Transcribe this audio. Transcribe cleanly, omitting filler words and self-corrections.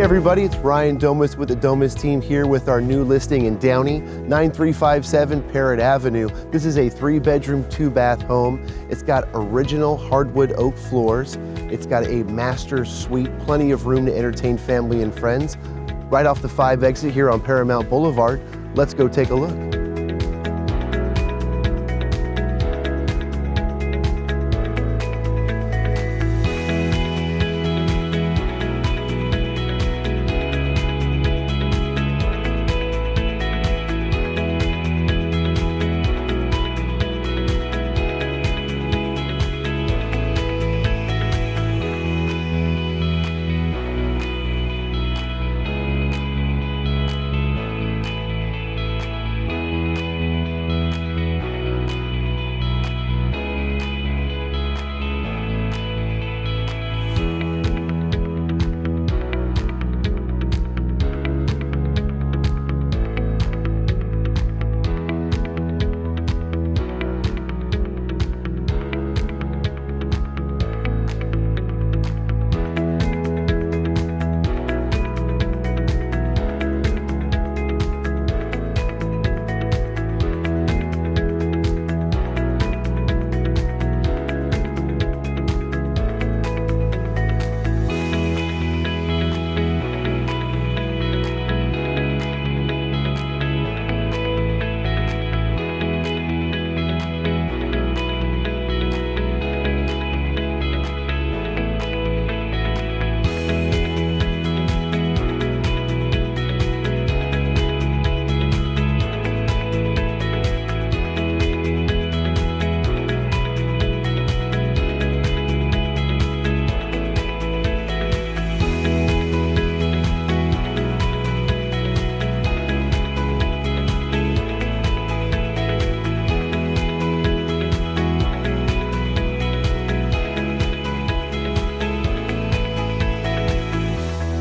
everybody, it's Ryandomis with the Domis team here with our new listing in Downey, 9357 Parrot Avenue. This is a 3-bedroom, 2-bath home. It's got original hardwood oak floors. It's got a master suite, plenty of room to entertain family and friends. Right off the 5 exit here on Paramount Boulevard. Let's go take a look.